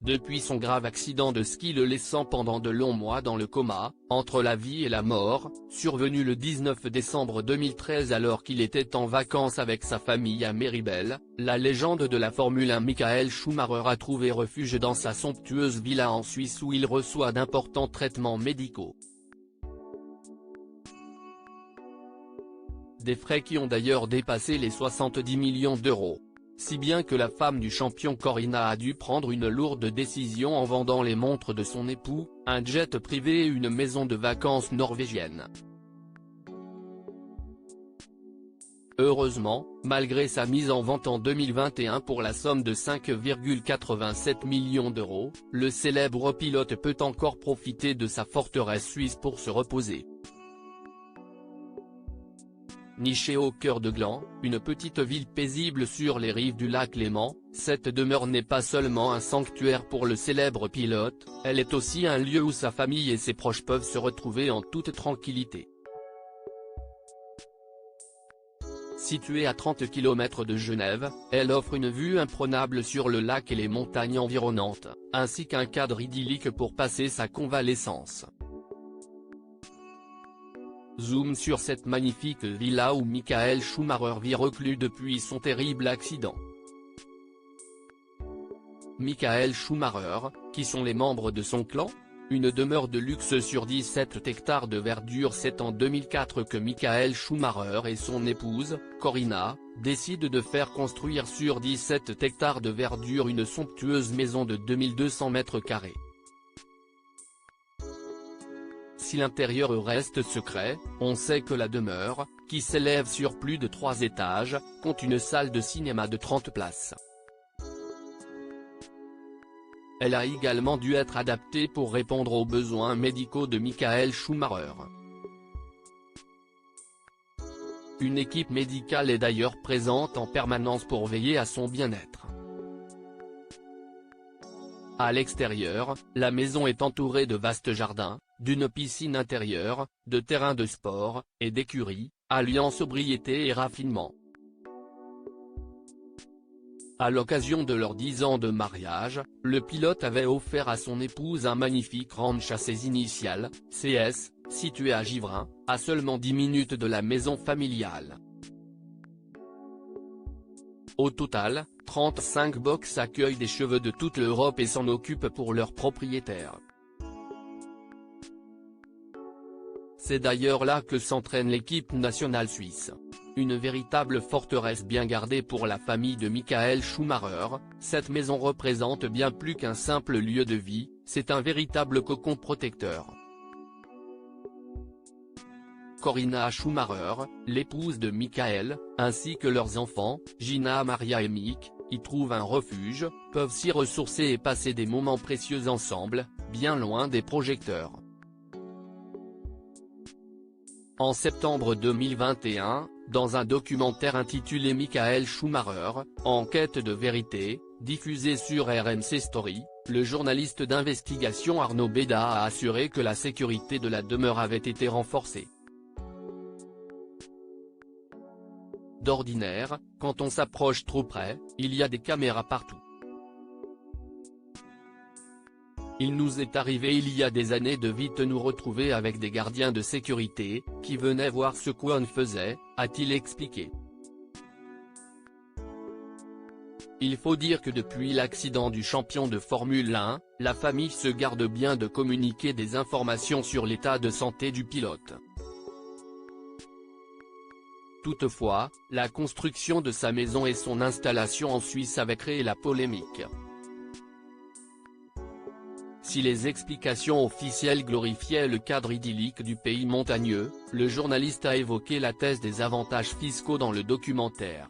Depuis son grave accident de ski le laissant pendant de longs mois dans le coma, entre la vie et la mort, survenu le 19 décembre 2013 alors qu'il était en vacances avec sa famille à Méribel, la légende de la Formule 1 Michael Schumacher a trouvé refuge dans sa somptueuse villa en Suisse où il reçoit d'importants traitements médicaux. Des frais qui ont d'ailleurs dépassé les 70 millions d'euros. Si bien que la femme du champion Corinna a dû prendre une lourde décision en vendant les montres de son époux, un jet privé et une maison de vacances norvégienne. Heureusement, malgré sa mise en vente en 2021 pour la somme de 5,87 millions d'euros, le célèbre pilote peut encore profiter de sa forteresse suisse pour se reposer. Nichée au cœur de Gland, une petite ville paisible sur les rives du lac Léman, cette demeure n'est pas seulement un sanctuaire pour le célèbre pilote, elle est aussi un lieu où sa famille et ses proches peuvent se retrouver en toute tranquillité. Située à 30 km de Genève, elle offre une vue imprenable sur le lac et les montagnes environnantes, ainsi qu'un cadre idyllique pour passer sa convalescence. Zoom sur cette magnifique villa où Michael Schumacher vit reclus depuis son terrible accident. Michael Schumacher, qui sont les membres de son clan ? Une demeure de luxe sur 17 hectares de verdure. C'est en 2004 que Michael Schumacher et son épouse, Corinna, décident de faire construire sur 17 hectares de verdure une somptueuse maison de 2200 mètres carrés. Si l'intérieur reste secret, on sait que la demeure, qui s'élève sur plus de 3 étages, compte une salle de cinéma de 30 places. Elle a également dû être adaptée pour répondre aux besoins médicaux de Michael Schumacher. Une équipe médicale est d'ailleurs présente en permanence pour veiller à son bien-être. À l'extérieur, la maison est entourée de vastes jardins, d'une piscine intérieure, de terrains de sport, et d'écuries, alliant sobriété et raffinement. À l'occasion de leurs 10 ans de mariage, le pilote avait offert à son épouse un magnifique ranch à ses initiales, CS, situé à Givrin, à seulement 10 minutes de la maison familiale. Au total, 35 box accueillent des cheveux de toute l'Europe et s'en occupent pour leurs propriétaires. C'est d'ailleurs là que s'entraîne l'équipe nationale suisse. Une véritable forteresse bien gardée pour la famille de Michael Schumacher, cette maison représente bien plus qu'un simple lieu de vie, c'est un véritable cocon protecteur. Corinna Schumacher, l'épouse de Michael, ainsi que leurs enfants, Gina, Maria et Mick, y trouvent un refuge, peuvent s'y ressourcer et passer des moments précieux ensemble, bien loin des projecteurs. En septembre 2021, dans un documentaire intitulé Michael Schumacher, Enquête de vérité, diffusé sur RMC Story, le journaliste d'investigation Arnaud Béda a assuré que la sécurité de la demeure avait été renforcée. D'ordinaire, quand on s'approche trop près, il y a des caméras partout. Il nous est arrivé il y a des années de vite nous retrouver avec des gardiens de sécurité, qui venaient voir ce qu'on faisait, a-t-il expliqué. Il faut dire que depuis l'accident du champion de Formule 1, la famille se garde bien de communiquer des informations sur l'état de santé du pilote. Toutefois, la construction de sa maison et son installation en Suisse avaient créé la polémique. Si les explications officielles glorifiaient le cadre idyllique du pays montagneux, le journaliste a évoqué la thèse des avantages fiscaux dans le documentaire.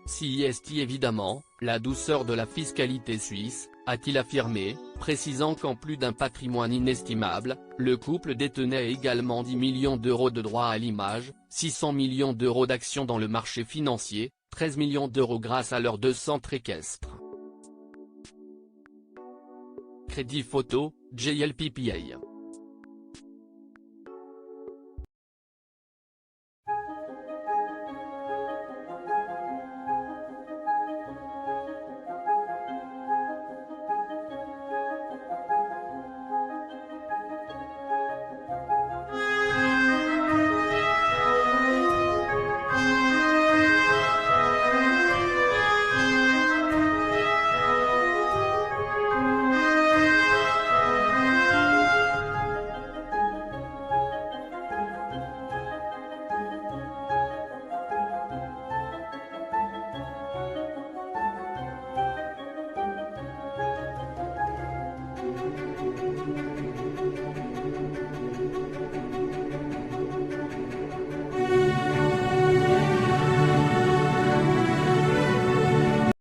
Si y est évidemment, la douceur de la fiscalité suisse, a-t-il affirmé, précisant qu'en plus d'un patrimoine inestimable, le couple détenait également 10 millions d'euros de droits à l'image, 600 millions d'euros d'actions dans le marché financier, 13 millions d'euros grâce à leurs 2 centres équestres. Crédit photo, JLPPA.